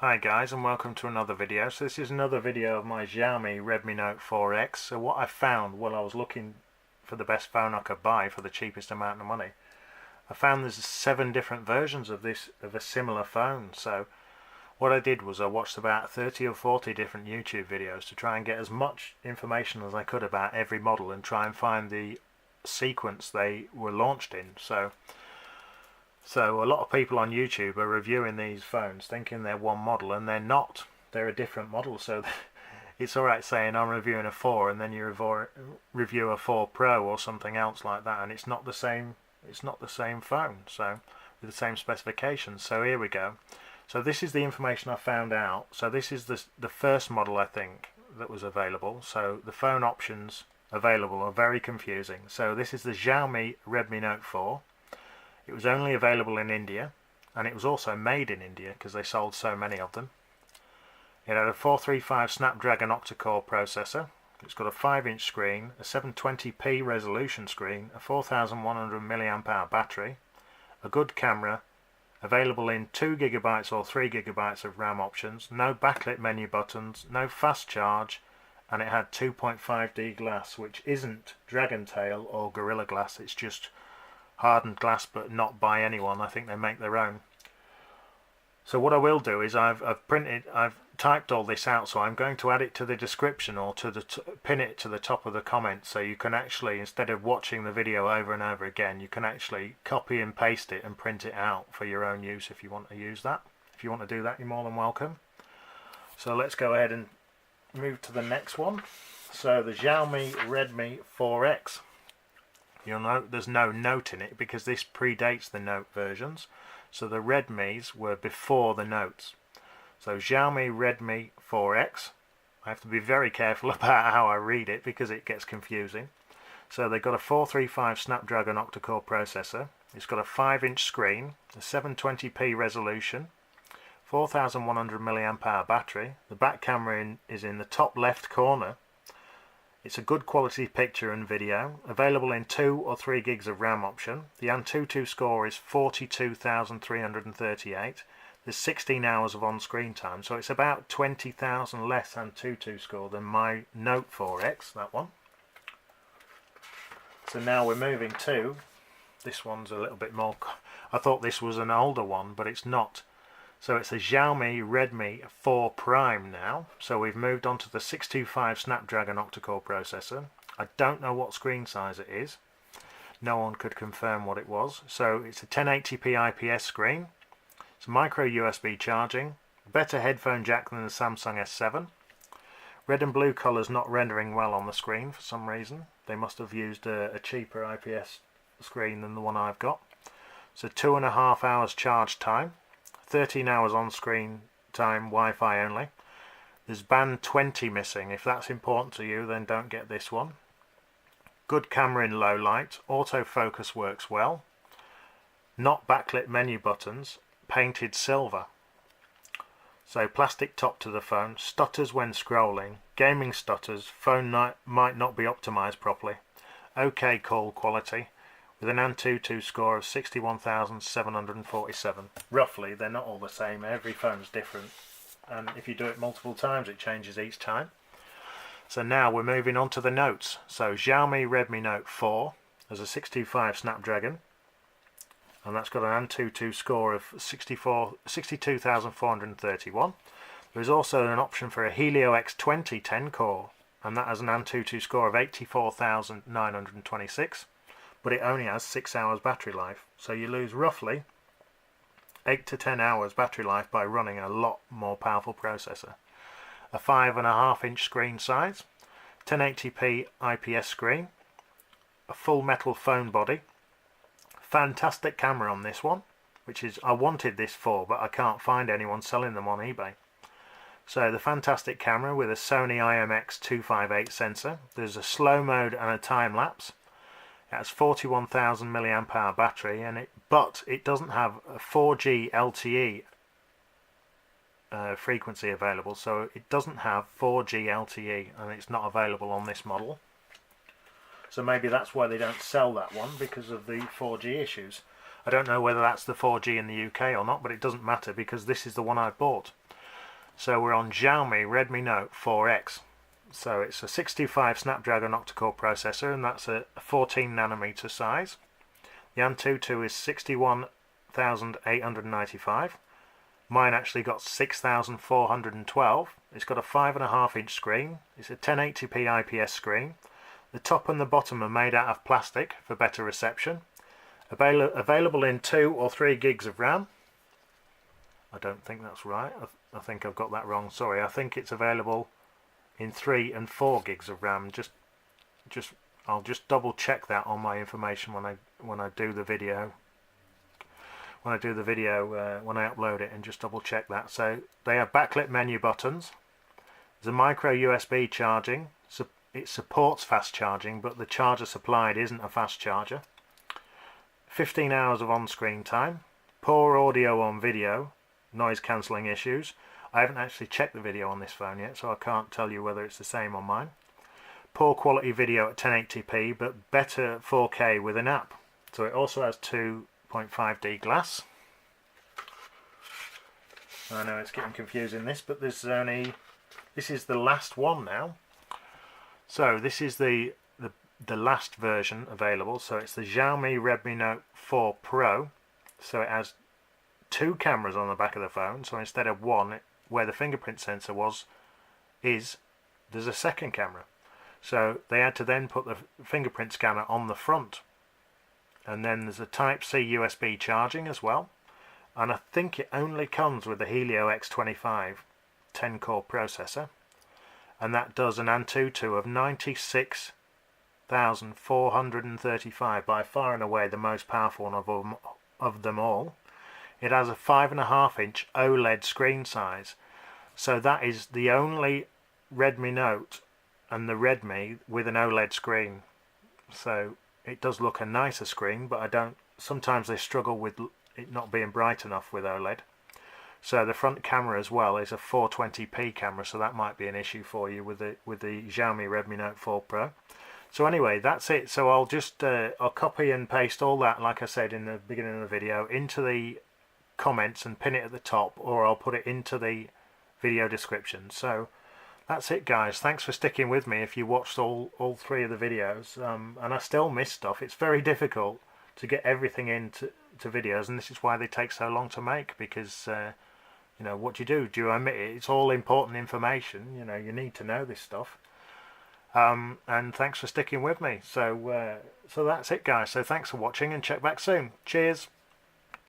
Hi guys, and welcome to another video. So this is another video of my Xiaomi Redmi Note 4X. So what I found while I was looking for the best phone I could buy for the cheapest amount of money, I found there's 7 different versions of a similar phone. So what I did was I watched about 30 or 40 different YouTube videos to try and get as much information as I could about every model and try and find the sequence they were launched in. So a lot of people on YouTube are reviewing these phones thinking they're one model, and they're not. They're a different model. So it's alright saying I'm reviewing a 4 and then you review a 4 Pro or something else like that, and it's not the same phone, so with the same specifications. So here we go. So this is the information I found out. So this is the first model, I think, that was available. So the phone options available are very confusing. So this is the Xiaomi Redmi Note 4. It was only available in India, and it was also made in India because they sold so many of them. It had a 435 Snapdragon Octo Core processor. It's got a 5-inch screen, a 720p resolution screen, a 4100 mAh battery, a good camera, available in 2GB or 3GB of RAM options, no backlit menu buttons, no fast charge, and it had 2.5D glass, which isn't Dragon Tail or Gorilla Glass. It's just hardened glass, but not by anyone. I think they make their own. So what I will do is I've typed all this out, so I'm going to add it to the description or to pin it to the top of the comments, so you can actually, instead of watching the video over and over again, you can actually copy and paste it and print it out for your own use if you want to use that. If you want to do that, you're more than welcome. So let's go ahead and move to the next one. So the Xiaomi Redmi 4X. You'll note there's no Note in it because this predates the Note versions. So the Redmis were before the Notes. So Xiaomi Redmi 4X. I have to be very careful about how I read it because it gets confusing. So they've got a 435 Snapdragon Octo Core processor. It's got a 5-inch screen, a 720p resolution, 4100 mAh battery. The back camera is in the top left corner. It's a good quality picture and video, available in 2 or 3 gigs of RAM option. The Antutu score is 42,338. There's 16 hours of on-screen time, so it's about 20,000 less Antutu score than my Note 4X, that one. So now we're moving to, this one's a little bit more, I thought this was an older one, but it's not. So it's a Xiaomi Redmi 4 Prime now. So we've moved on to the 625 Snapdragon Octo Core processor. I don't know what screen size it is. No one could confirm what it was. So it's a 1080p IPS screen. It's micro USB charging. Better headphone jack than the Samsung S7. Red and blue colours not rendering well on the screen for some reason. They must have used a cheaper IPS screen than the one I've got. So 2.5 hours charge time. 13 hours on screen time, Wi-Fi only. There's band 20 missing. If that's important to you, then don't get this one. Good camera in low light. Autofocus works well. Not backlit menu buttons. Painted silver. So plastic top to the phone. Stutters when scrolling. Gaming stutters. Phone might not be optimized properly. OK call quality, with an Antutu score of 61,747. Roughly, they're not all the same. Every phone's different, and if you do it multiple times, it changes each time. So now we're moving on to the Notes. So Xiaomi Redmi Note 4 has a 625 Snapdragon, and that's got an Antutu score of 62,431. There's also an option for a Helio X20 10 core, and that has an Antutu score of 84,926. But it only has 6 hours battery life, so you lose roughly 8 to 10 hours battery life by running a lot more powerful processor. A 5.5-inch screen size, 1080p IPS screen, a full metal phone body, fantastic camera on this one, which is, I wanted this for, but I can't find anyone selling them on eBay. So the fantastic camera with a Sony IMX258 sensor. There's a slow mode and a time lapse. It has 41,000 mAh battery, but it doesn't have a 4G LTE frequency available, so it doesn't have 4G LTE, and it's not available on this model. So maybe that's why they don't sell that one, because of the 4G issues. I don't know whether that's the 4G in the UK or not, but it doesn't matter because this is the one I bought. So we're on Xiaomi Redmi Note 4X. So it's a 625 Snapdragon Octo Core processor, and that's a 14 nanometer size. The Antutu is 61,895. Mine actually got 6,412. It's got a 5.5-inch screen. It's a 1080p IPS screen. The top and the bottom are made out of plastic for better reception. Available in 2 or 3 gigs of RAM. I don't think that's right. I think I've got that wrong. Sorry. I think it's available in 3 and 4 gigs of RAM. I'll just double check that on my information when I do the video. When I upload it, and just double check that. So they have backlit menu buttons. There's a micro USB charging. So it supports fast charging, but the charger supplied isn't a fast charger. 15 hours of on-screen time. Poor audio on video. Noise cancelling issues. I haven't actually checked the video on this phone yet, so I can't tell you whether it's the same on mine. Poor quality video at 1080p, but better 4K with an app. So it also has 2.5D glass. I know it's getting confusing this, but this is the last one now. So this is the last version available. So it's the Xiaomi Redmi Note 4 Pro. So it has 2 cameras on the back of the phone. So instead of one, where the fingerprint sensor there's a second camera. So they had to then put the fingerprint scanner on the front. And then there's a Type-C USB charging as well. And I think it only comes with the Helio X25 10-core processor. And that does an Antutu of 96,435, by far and away the most powerful one of them all. It has a 5.5-inch OLED screen size. So that is the only Redmi Note and the Redmi with an OLED screen. So it does look a nicer screen, but sometimes they struggle with it not being bright enough with OLED. So the front camera as well is a 420p camera, so that might be an issue for you with the Xiaomi Redmi Note 4 Pro. So anyway, that's it. So I'll just I'll copy and paste all that, like I said in the beginning of the video, into the comments and pin it at the top, or I'll put it into the video description. So that's it, guys. Thanks for sticking with me if you watched all 3 of the videos. And I still miss stuff. It's very difficult to get everything into videos, and this is why they take so long to make, because you know, what do? Do you omit it? It's all important information. You know, you need to know this stuff. And thanks for sticking with me. So that's it, guys. So thanks for watching, and check back soon. Cheers.